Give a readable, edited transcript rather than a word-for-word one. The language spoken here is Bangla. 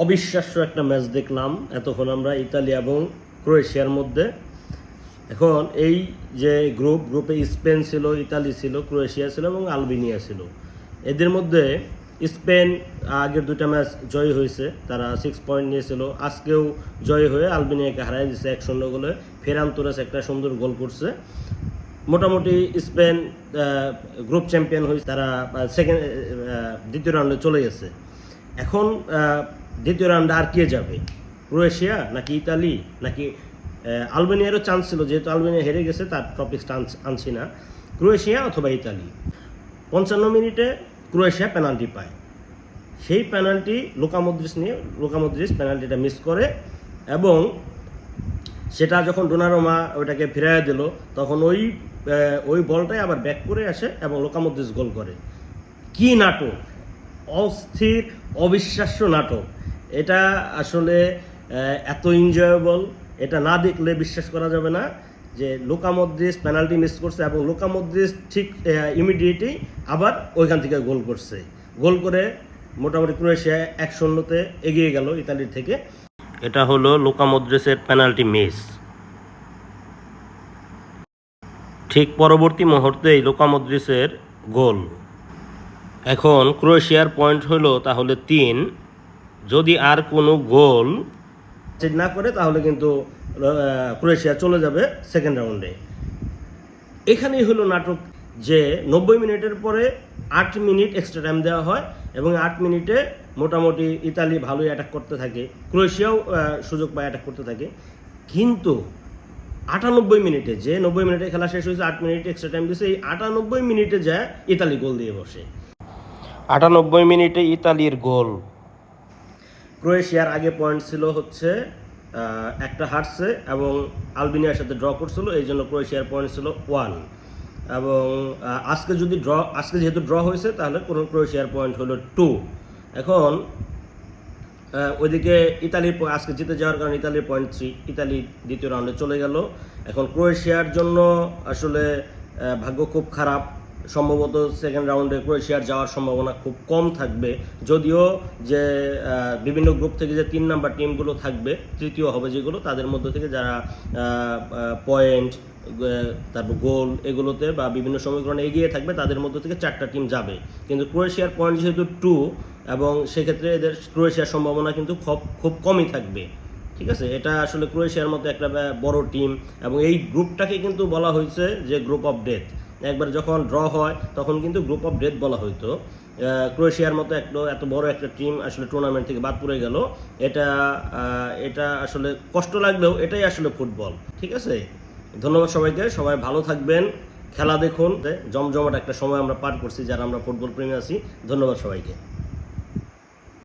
অবিশ্বাস্য একটা ম্যাচ দেখলাম এতক্ষণ আমরা ইতালি এবং ক্রোয়েশিয়ার মধ্যে। এখন এই যে গ্রুপে স্পেন ছিল, ইতালি ছিল, ক্রোয়েশিয়া ছিল এবং আলবেনিয়া ছিল। এদের মধ্যে স্পেন আগের দুটা ম্যাচ জয় হয়েছে, তারা 6 পয়েন্ট নিয়েছিল। আজকেও জয় হয়ে আলবেনিয়াকে হারাই দিচ্ছে 1-0 গোলে। ফেরান তোরেস একটা সুন্দর গোল করছে। মোটামুটি স্পেন গ্রুপ চ্যাম্পিয়ন হয়েছে, তারা দ্বিতীয় রাউন্ডে চলে গেছে। এখন দ্বিতীয় রাউন্ডে আর কে যাবে? ক্রোয়েশিয়া নাকি ইতালি নাকি আলবেনিয়ারও চান্স ছিল, যেহেতু আলবেনিয়া হেরে গেছে তার টপিকটা আনছি না। ক্রোয়েশিয়া অথবা ইতালি। 55 মিনিটে ক্রোয়েশিয়া পেনাল্টি পায়, সেই পেনাল্টি লুকা মদ্রিচ পেনাল্টিটা মিস করে এবং সেটা যখন ডোনারুমা ওইটাকে ফিরাইয়া দিল তখন ওই বলটাই আবার ব্যাক করে আসে এবং লুকা মদ্রিচ গোল করে। কি নাটক! অস্থির, অবিশ্বাস্য নাটক। এটা আসলে এত এনজয়েবল, এটা না দেখলে বিশ্বাস করা যাবে না যে লুকা মদ্রিচ পেনাল্টি মিস করছে এবং লুকা মদ্রিচ ঠিক ইমিডিয়েটলি আবার ওইখান থেকে গোল করছে। গোল করে মোটামুটি ক্রোয়েশিয়া 1-0-তে এগিয়ে গেল ইতালির থেকে। এটা হলো লুকা মদ্রিচের পেনাল্টি মিস। ঠিক পরবর্তী মুহূর্তেই লুকা মদ্রিচের গোল। এখন ক্রোয়েশিয়ার পয়েন্ট হলো তাহলে 3। যদি আর কোনো গোল না করে তাহলে কিন্তু ক্রোয়েশিয়া চলে যাবে সেকেন্ড রাউন্ডে। এখানেই হলো নাটক যে 90 মিনিটের পরে 8 মিনিট এক্সট্রা টাইম দেওয়া হয় এবং 8 মিনিটে মোটামুটি ইতালি ভালোই অ্যাটাক করতে থাকে, ক্রোয়েশিয়াও সুযোগ পায় অ্যাটাক করতে থাকে। কিন্তু 98 মিনিটে, যে 90 মিনিটে খেলা শেষ হয়েছে, 8 মিনিট এক্সট্রা টাইম দিয়েছে, এই 98 মিনিটে যায় ইতালি গোল দিয়ে বসে। 98 মিনিটে ইতালির গোল। ক্রোয়েশিয়ার আগে পয়েন্ট ছিল হচ্ছে একটা হারছে এবং আলবেনিয়ার সাথে ড্র করছিল, এই জন্য ক্রোয়েশিয়ার পয়েন্ট ছিল 1 এবং আজকে যেহেতু ড্র হয়েছে তাহলে ক্রোয়েশিয়ার পয়েন্ট হলো 2। এখন ওইদিকে ইতালির আজকে জিতে যাওয়ার কারণে ইতালির পয়েন্ট 3, ইতালি দ্বিতীয় রাউন্ডে চলে গেল। এখন ক্রোয়েশিয়ার জন্য আসলে ভাগ্য খুব খারাপ। সম্ভবত সেকেন্ড রাউন্ডে ক্রোয়েশিয়ার যাওয়ার সম্ভাবনা খুব কম থাকবে, যদিও যে বিভিন্ন গ্রুপ থেকে যে 3 নাম্বার টিমগুলো থাকবে, তৃতীয় হবে যেগুলো, তাদের মধ্যে থেকে যারা পয়েন্ট, তারপর গোল এগুলোতে বা বিভিন্ন সমীকরণে এগিয়ে থাকবে তাদের মধ্যে থেকে 4টা টিম যাবে। কিন্তু ক্রোয়েশিয়ার পয়েন্ট যেহেতু 2 এবং সেক্ষেত্রে এদের ক্রোয়েশিয়ার সম্ভাবনা কিন্তু খুব কমই থাকবে। ঠিক আছে, এটা আসলে ক্রোয়েশিয়ার মতো একটা বড় টিম এবং এই গ্রুপটাকে কিন্তু বলা হয়েছে যে গ্রুপ অফ ডেথ। একবার যখন ড্র হয় তখন কিন্তু গ্রুপ অফ ডেথ বলা হইতো। ক্রোয়েশিয়ার মতো এত বড় একটা টিম আসলে টুর্নামেন্ট থেকে বাদ পড়ে গেল, এটা আসলে কষ্ট লাগলেও এটাই আসলে ফুটবল। ঠিক আছে, ধন্যবাদ সবাইকে, সবাই ভালো থাকবেন, খেলা দেখুন। জমজমাট একটা সময় আমরা পার করছি যারা আমরা ফুটবল প্রেমী আছি। ধন্যবাদ সবাইকে।